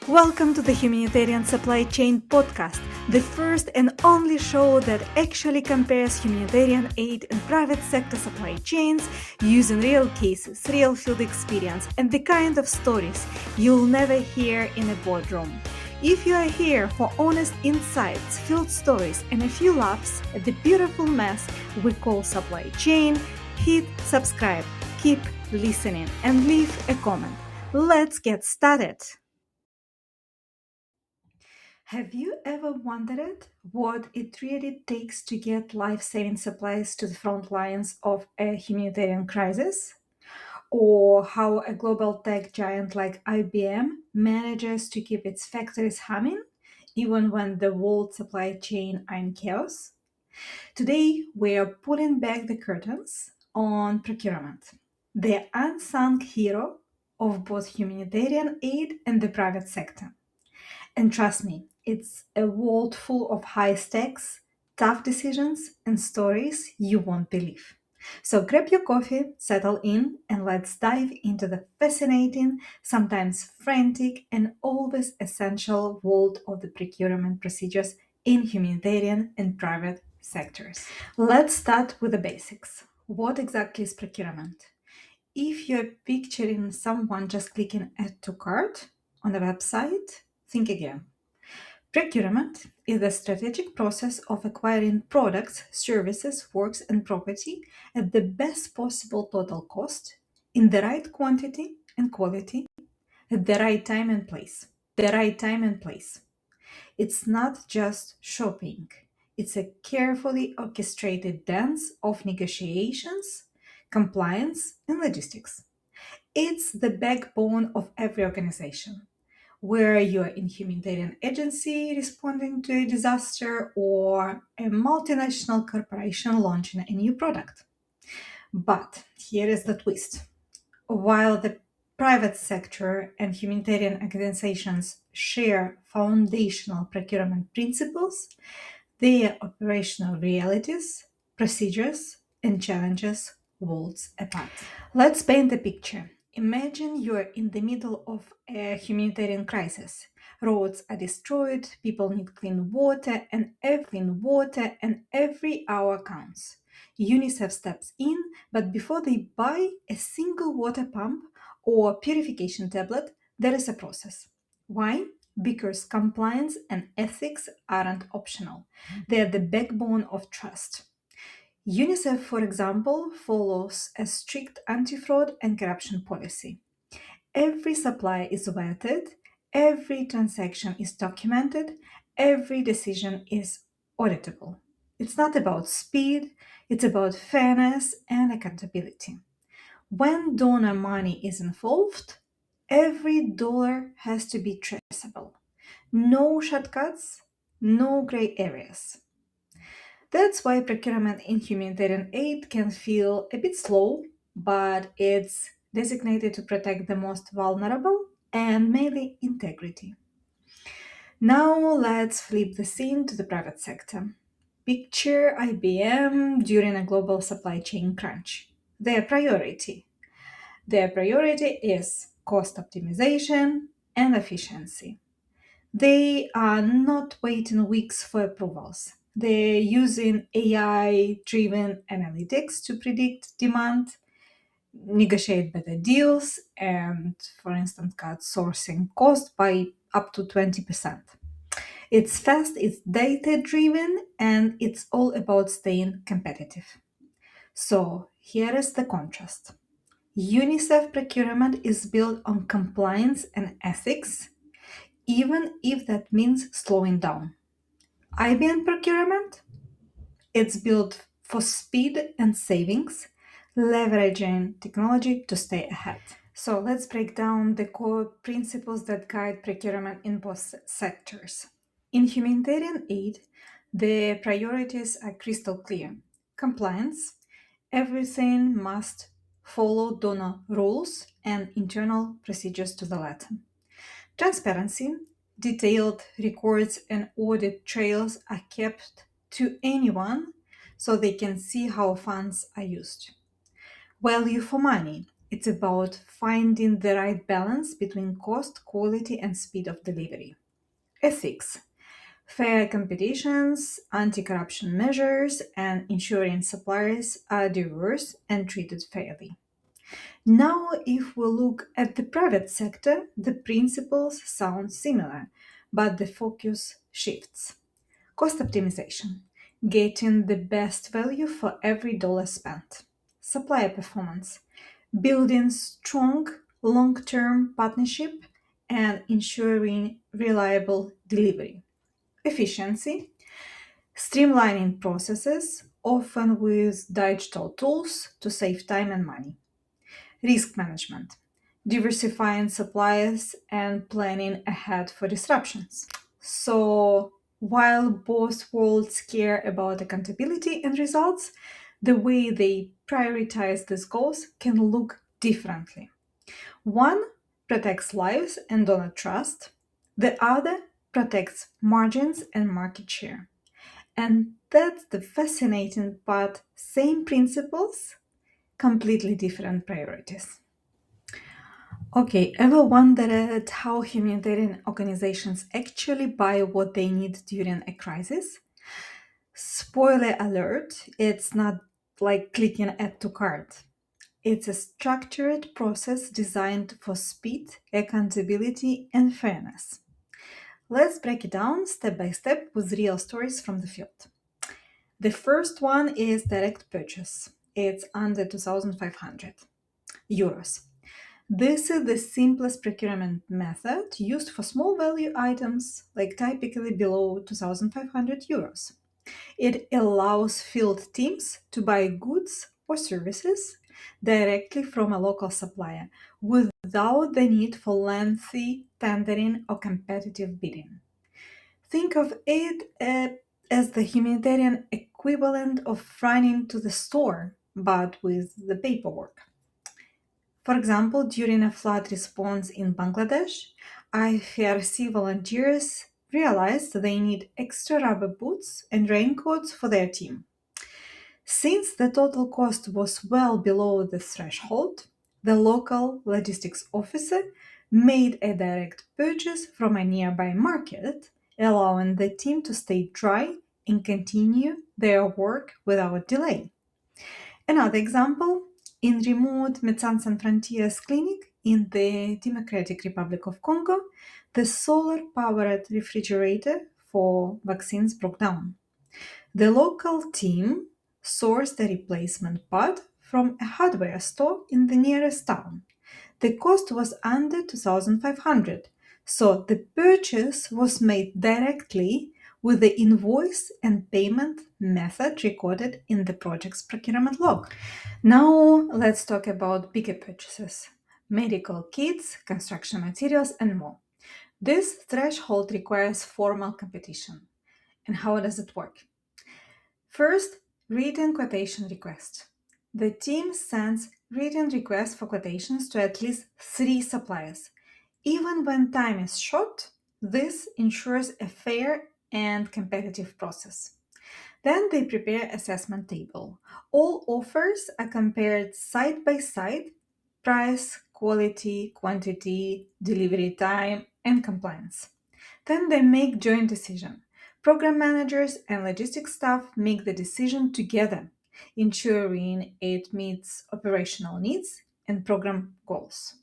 Welcome to the Humanitarian Supply Chain Podcast, the first and only show that actually compares humanitarian aid and private sector supply chains using real cases, real field experience, and the kind of stories you'll never hear in a boardroom. If you are here for honest insights, field stories, and a few laughs at the beautiful mess we call supply chain, hit subscribe, keep listening, and leave a comment. Let's get started. Have you ever wondered what it really takes to get life-saving supplies to the front lines of a humanitarian crisis? Or how a global tech giant like IBM manages to keep its factories humming even when the world supply chain are in chaos? Today, we are pulling back the curtains on procurement, the unsung hero of both humanitarian aid and the private sector. And trust me, it's a world full of high stakes, tough decisions, and stories you won't believe. So grab your coffee, settle in, and let's dive into the fascinating, sometimes frantic, and always essential world of the procurement procedures in humanitarian and private sectors. Let's start with the basics. What exactly is procurement? If you're picturing someone just clicking add to cart on a website, think again. Procurement is the strategic process of acquiring products, services, works, and property at the best possible total cost, in the right quantity and quality, at the right time and place. The right time and place. It's not just shopping, it's a carefully orchestrated dance of negotiations, compliance, and logistics. It's the backbone of every organization, where you're in humanitarian agency responding to a disaster or a multinational corporation launching a new product. But here is the twist. While the private sector and humanitarian organizations share foundational procurement principles, their operational realities, procedures, and challenges worlds apart. Let's paint a picture. Imagine you're in the middle of a humanitarian crisis. Roads are destroyed, people need clean water, and every hour counts. UNICEF steps in, but before they buy a single water pump or purification tablet, there is a process. Why? Because compliance and ethics aren't optional. They are the backbone of trust. UNICEF, for example, follows a strict anti fraud and corruption policy. Every supply is vetted, every transaction is documented, every decision is auditable. It's not about speed, it's about fairness and accountability. When donor money is involved, every dollar has to be traceable. No shortcuts, no gray areas. That's why procurement in humanitarian aid can feel a bit slow, but it's designated to protect the most vulnerable and mainly integrity. Now let's flip the scene to the private sector. Picture IBM during a global supply chain crunch. Their priority. Their priority is cost optimization and efficiency. They are not waiting weeks for approvals. They're using AI driven analytics to predict demand, negotiate better deals, and, for instance, cut sourcing cost by up to 20%. It's fast, it's data driven, and it's all about staying competitive. So, here is the contrast. UNICEF procurement is built on compliance and ethics, even if that means slowing down. IBM procurement, it's built for speed and savings, leveraging technology to stay ahead. So let's break down the core principles that guide procurement in both sectors. In humanitarian aid, the priorities are crystal clear. Compliance, everything must follow donor rules and internal procedures to the letter. Transparency, detailed records and audit trails are kept to anyone so they can see how funds are used. Value for money, It's about finding the right balance between cost, quality, and speed of delivery. Ethics. Fair competitions, anti corruption measures, and ensuring suppliers are diverse and treated fairly. Now, if we look at the private sector, the principles sound similar, but the focus shifts. Cost optimization, getting the best value for every dollar spent. Supplier performance, building strong long term partnership and ensuring reliable delivery. Efficiency, streamlining processes, often with digital tools to save time and money. Risk management, diversifying suppliers and planning ahead for disruptions. So, while both worlds care about accountability and results, the way they prioritize these goals can look differently. One protects lives and donor trust, the other protects margins and market share. And that's the fascinating part. Same principles, completely different priorities. Okay, ever wondered how humanitarian organizations actually buy what they need during a crisis? Spoiler alert, it's not like clicking add to cart. It's a structured process designed for speed, accountability, and fairness. Let's break it down step by step with real stories from the field. The first one is direct purchase. It's under 2,500 euros. This is the simplest procurement method used for small value items, like typically below 2,500 euros. It allows field teams to buy goods or services directly from a local supplier without the need for lengthy tendering or competitive bidding. Think of it as the humanitarian equivalent of running to the store, but with the paperwork. For example, during a flood response in Bangladesh, IFRC volunteers realized they need extra rubber boots and raincoats for their team. Since the total cost was well below the threshold, the local logistics officer made a direct purchase from a nearby market, allowing the team to stay dry and continue their work without delay. Another example, in remote Médecins Sans Frontières clinic in the Democratic Republic of Congo, the solar-powered refrigerator for vaccines broke down. The local team sourced a replacement part from a hardware store in the nearest town. The cost was under 2,500, so the purchase was made directly with the invoice and payment method recorded in the project's procurement log. Now let's talk about bigger purchases: medical kits, construction materials, and more. This threshold requires formal competition. And how does it work? First, written quotation request. The team sends written requests for quotations to at least 3 suppliers. Even when time is short, this ensures a fair and competitive process. Then they prepare assessment table. All offers are compared side by side: price, quality, quantity, delivery time, and compliance. Then they make joint decision. Program managers and logistics staff make the decision together, ensuring it meets operational needs and program goals.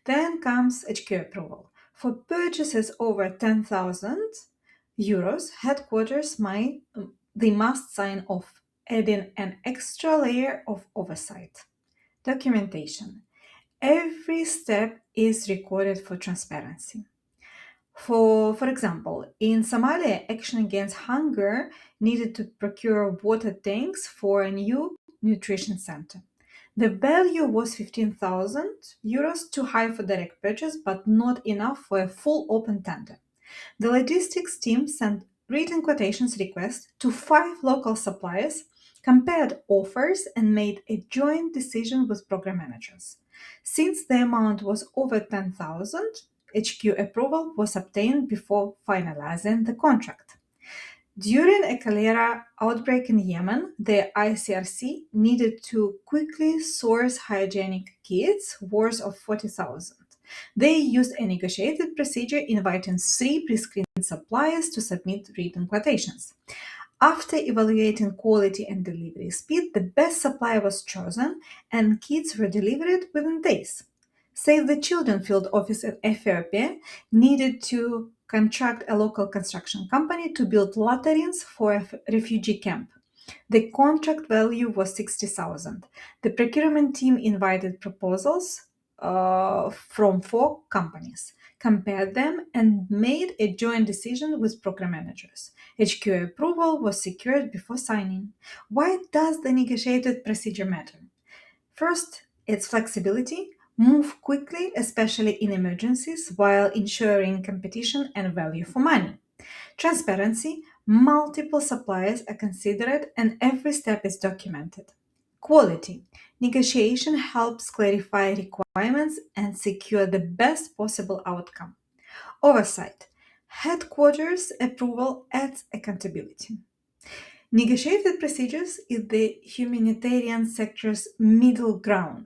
Then comes HQ approval. For purchases over 10,000 euros, headquarters they must sign off, adding an extra layer of oversight. Documentation. Every step is recorded for transparency. For example, in Somalia, Action Against Hunger needed to procure water tanks for a new nutrition center. The value was 15,000 euros, too high for direct purchase, but not enough for a full open tender. The logistics team sent written quotations requests to 5 local suppliers, compared offers, and made a joint decision with program managers. Since the amount was over 10,000, HQ approval was obtained before finalizing the contract. During a cholera outbreak in Yemen, the ICRC needed to quickly source hygienic kits worth of 40,000. They used a negotiated procedure inviting three pre-screened suppliers to submit written quotations. After evaluating quality and delivery speed, the best supplier was chosen and kits were delivered within days. Save the Children field office in Ethiopia needed to contract a local construction company to build latrines for a refugee camp. The contract value was 60,000. The procurement team invited proposals from four companies, compared them, and made a joint decision with program managers. HQ approval was secured before signing. Why does the negotiated procedure matter? First, its flexibility. Move quickly, especially in emergencies, while ensuring competition and value for money. Transparency. Multiple suppliers are considered and every step is documented. Quality. Negotiation helps clarify requirements and secure the best possible outcome. Oversight. Headquarters approval adds accountability. Negotiated procedures is the humanitarian sector's middle ground,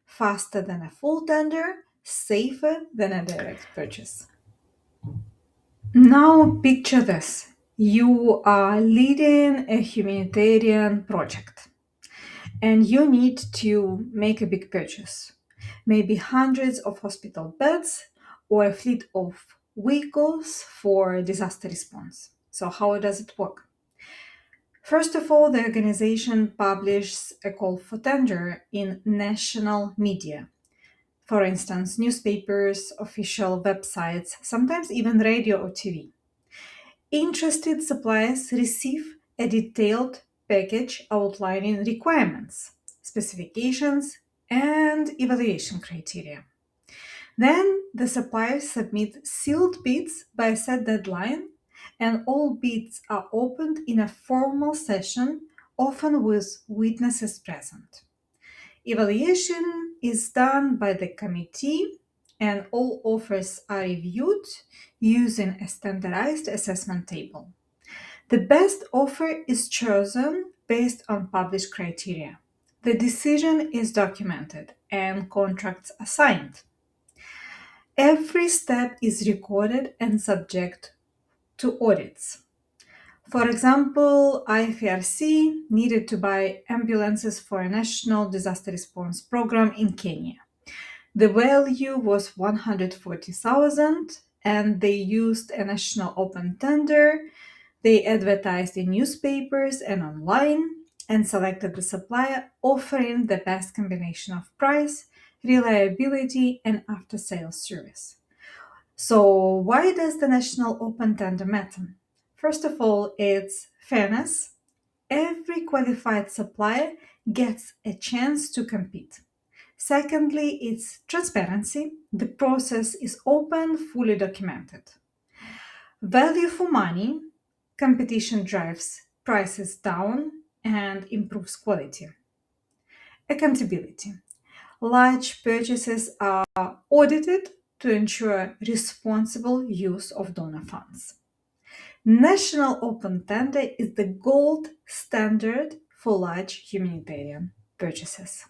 faster than a full tender, safer than a direct purchase. Now, picture this: you are leading a humanitarian project and you need to make a big purchase, maybe hundreds of hospital beds or a fleet of vehicles for disaster response. So, how does it work? First of all, the organization publishes a call for tender in national media. For instance, newspapers, official websites, sometimes even radio or TV. Interested suppliers receive a detailed package outlining requirements, specifications, and evaluation criteria. Then the suppliers submit sealed bids by a set deadline, and all bids are opened in a formal session, often with witnesses present. Evaluation is done by the committee, and all offers are reviewed using a standardized assessment table. The best offer is chosen based on published criteria. The decision is documented and contracts are signed. Every step is recorded and subject to audits. For example, IFRC needed to buy ambulances for a national disaster response program in Kenya. The value was 140,000 and they used a national open tender. They advertised in newspapers and online and selected the supplier offering the best combination of price, reliability, and after sales service. So, why does the national open tender matter? First of all, it's fairness. Every qualified supplier gets a chance to compete. Secondly, it's transparency. The process is open, fully documented. Value for money. Competition drives prices down and improves quality. Accountability. Large purchases are audited to ensure responsible use of donor funds. National open tender is the gold standard for large humanitarian purchases.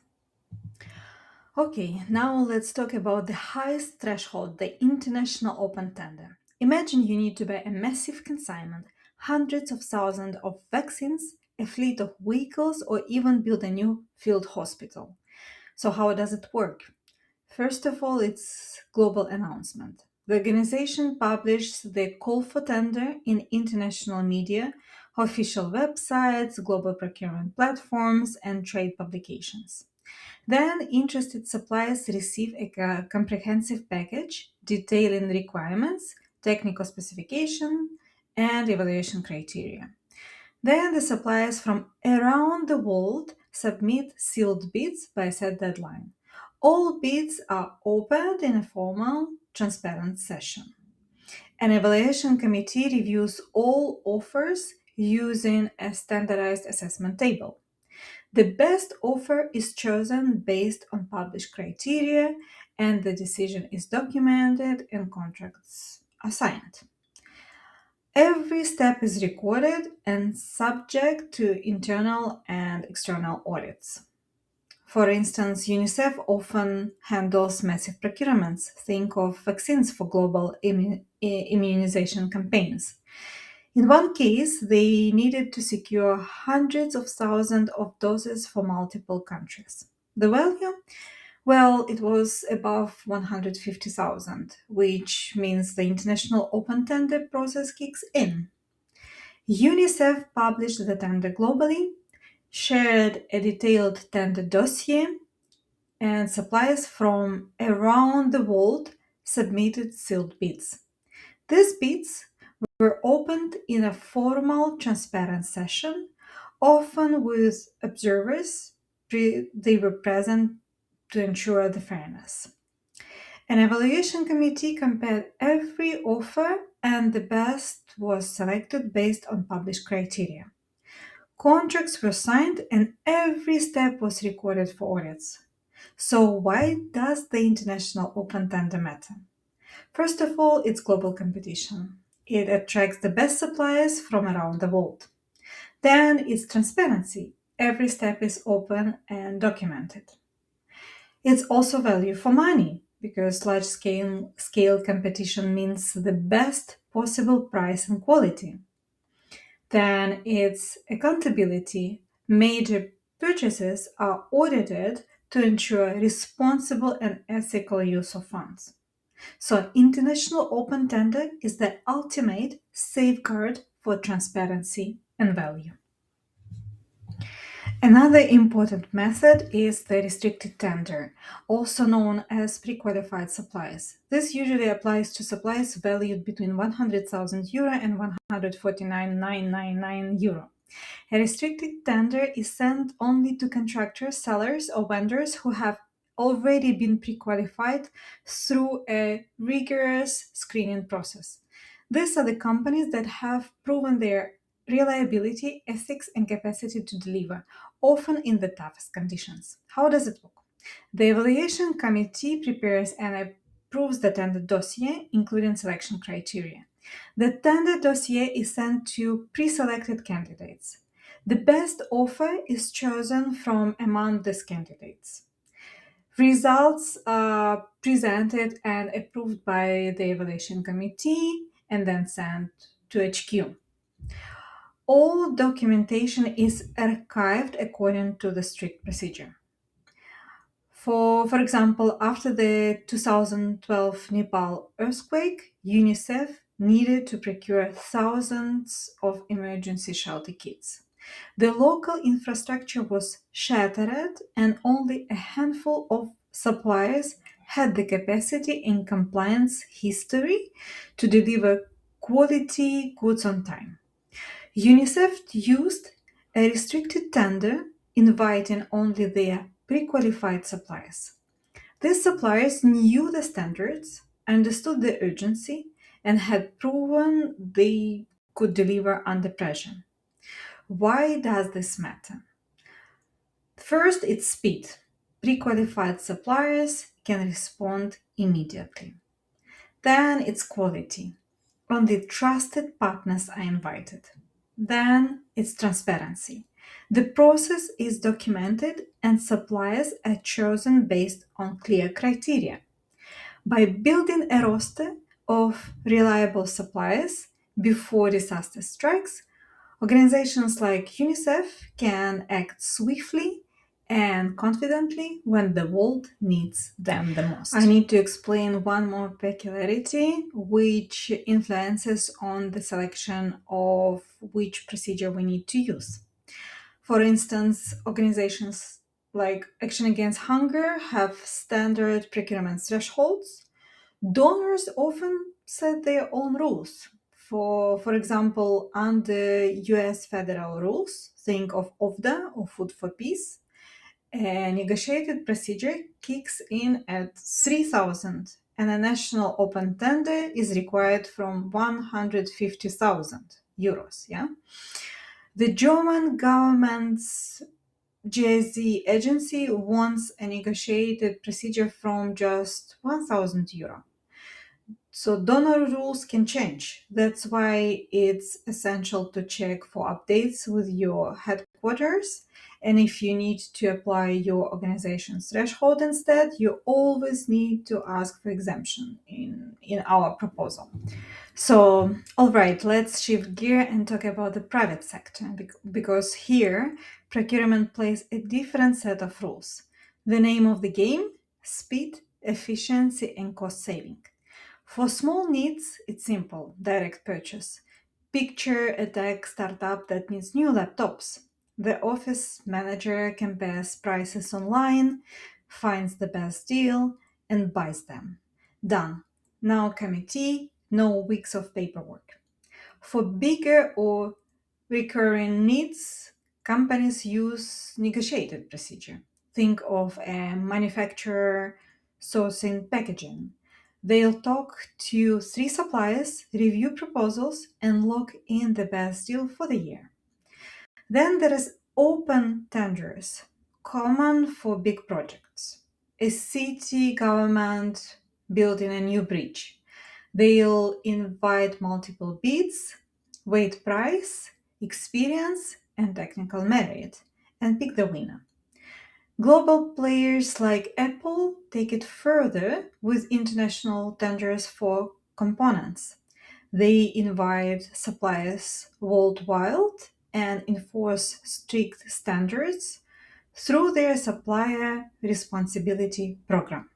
Okay, now let's talk about the highest threshold, the international open tender. Imagine you need to buy a massive consignment, hundreds of thousands of vaccines, a fleet of vehicles, or even build a new field hospital. So, how does it work? First of all, it's global announcement. The organization publishes the call for tender in international media, official websites, global procurement platforms, and trade publications. Then, interested suppliers receive a comprehensive package detailing requirements, technical specification, and evaluation criteria. Then, the suppliers from around the world submit sealed bids by a set deadline. All bids are opened in a formal, transparent session. An evaluation committee reviews all offers using a standardized assessment table. The best offer is chosen based on published criteria, and the decision is documented and contracts are signed. Every step is recorded and subject to internal and external audits. For instance, UNICEF often handles massive procurements. Think of vaccines for global immunization campaigns. In one case, they needed to secure hundreds of thousands of doses for multiple countries. The value? Well, it was above 150,000, which means the international open tender process kicks in. UNICEF published the tender globally, shared a detailed tender dossier, and suppliers from around the world submitted sealed bids. These bids were opened in a formal, transparent session, often with observers. They were present to ensure the fairness. An evaluation committee compared every offer, and the best was selected based on published criteria. Contracts were signed, and every step was recorded for audits. So, why does the international open tender matter? First of all, it's global competition. It attracts the best suppliers from around the world. Then it's transparency. Every step is open and documented. It's also value for money because large scale competition means the best possible price and quality. Then it's accountability. Major purchases are audited to ensure responsible and ethical use of funds. So, international open tender is the ultimate safeguard for transparency and value. Another important method is the restricted tender, also known as pre-qualified supplies. This usually applies to supplies valued between 100,000 euro and 149,999 euro. A restricted tender is sent only to contractors, sellers, or vendors who have already been pre-qualified through a rigorous screening process. These are the companies that have proven their reliability, ethics, and capacity to deliver, often in the toughest conditions. How does it work? The evaluation committee prepares and approves the tender dossier, including selection criteria. The tender dossier is sent to pre selected candidates. The best offer is chosen from among these candidates. Results are presented and approved by the evaluation committee and then sent to HQ. All documentation is archived according to the strict procedure. For example, after the 2012 Nepal earthquake, UNICEF needed to procure thousands of emergency shelter kits. The local infrastructure was shattered, and only a handful of suppliers had the capacity and compliance history to deliver quality goods on time. UNICEF used a restricted tender, inviting only their pre-qualified suppliers. These suppliers knew the standards, understood the urgency, and had proven they could deliver under pressure. Why does this matter? First, it's speed. Pre-qualified suppliers can respond immediately. Then it's quality. Only trusted partners are invited. Then it's transparency. The process is documented and suppliers are chosen based on clear criteria. By building a roster of reliable suppliers before disaster strikes, organizations like UNICEF can act swiftly and confidently when the world needs them the most. I need to explain one more peculiarity which influences on the selection of which procedure we need to use. For instance, organizations like Action Against Hunger have standard procurement thresholds. Donors often set their own rules. For example, under US federal rules, think of OFDA or Food for Peace, a negotiated procedure kicks in at 3,000 and a national open tender is required from 150,000 euros. Yeah? The German government's GSZ agency wants a negotiated procedure from just 1,000 euro. So donor rules can change. That's why it's essential to check for updates with your headquarters. And if you need to apply your organization's threshold instead, you always need to ask for exemption in our proposal. So, all right, let's shift gear and talk about the private sector because here procurement plays a different set of rules. The name of the game: speed, efficiency, and cost saving. For small needs, it's simple: direct purchase. Picture a tech startup that needs new laptops. The office manager compares prices online, finds the best deal, and buys them. Done. No committee, no weeks of paperwork. For bigger or recurring needs, companies use negotiated procedure. Think of a manufacturer sourcing packaging. They'll talk to three suppliers, review proposals, and lock in the best deal for the year. Then there is open tenders, common for big projects. A city government building a new bridge. They'll invite multiple bids, weight price, experience, and technical merit, and pick the winner. Global players like Apple take it further with international tenders for components. They invite suppliers worldwide and enforce strict standards through their supplier responsibility program.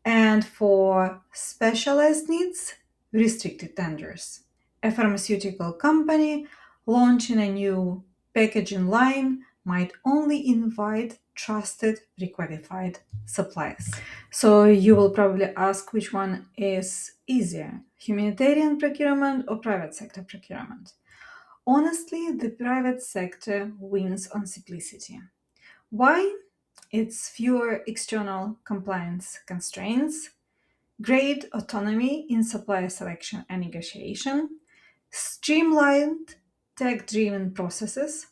And for specialized needs, restricted tenders. A pharmaceutical company launching a new packaging line might only invite trusted, requalified suppliers. So you will probably ask which one is easier: humanitarian procurement or private sector procurement? Honestly, the private sector wins on simplicity. Why? It's fewer external compliance constraints, great autonomy in supplier selection and negotiation, streamlined tech driven processes,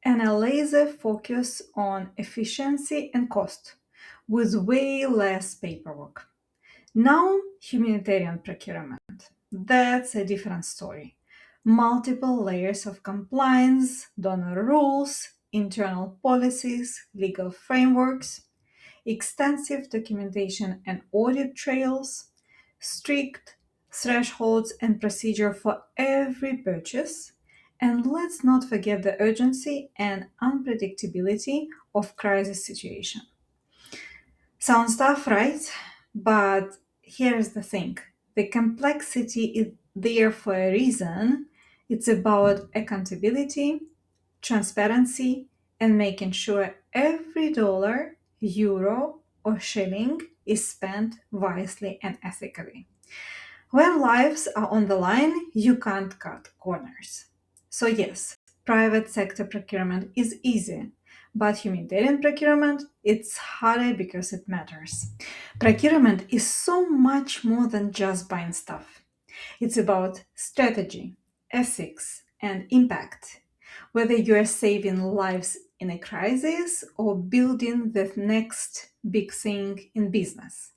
and a laser focus on efficiency and cost with way less paperwork. Now, humanitarian procurement. That's a different story. Multiple layers of compliance, donor rules, internal policies, legal frameworks, extensive documentation and audit trails, strict thresholds and procedure for every purchase, and let's not forget the urgency and unpredictability of crisis situation. Sounds tough, right? But here's the thing: the complexity is there for a reason. It's about accountability, transparency, and making sure every dollar, euro, or shilling is spent wisely and ethically. When lives are on the line, you can't cut corners. So, yes, private sector procurement is easy, but humanitarian procurement, it's harder because it matters. Procurement is so much more than just buying stuff. It's about strategy, ethics, and impact. Whether you are saving lives in a crisis or building the next big thing in business.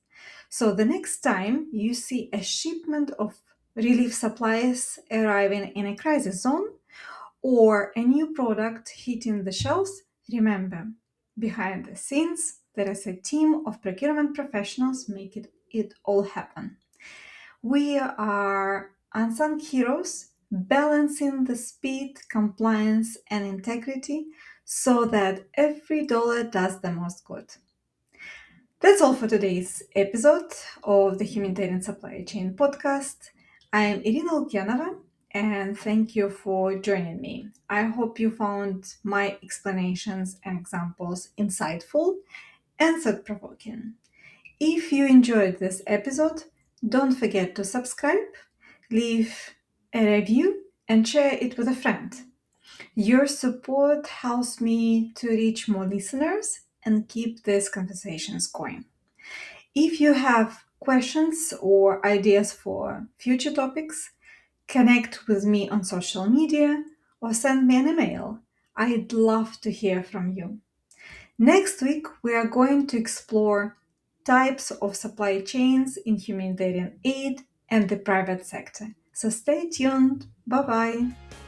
So, the next time you see a shipment of relief supplies arriving in a crisis zone or a new product hitting the shelves, remember, behind the scenes, there is a team of procurement professionals making it all happen. We are unsung heroes balancing the speed, compliance, and integrity so that every dollar does the most good. That's all for today's episode of the Humanitarian Supply Chain Podcast. I'm Irina Lukyanova and thank you for joining me. I hope you found my explanations and examples insightful and thought provoking. If you enjoyed this episode, don't forget to subscribe, leave a review, and share it with a friend. Your support helps me to reach more listeners and keep these conversations going. If you have questions or ideas for future topics, connect with me on social media or send me an email. I'd love to hear from you. Next week, we are going to explore types of supply chains in humanitarian aid and the private sector. So stay tuned. Bye bye.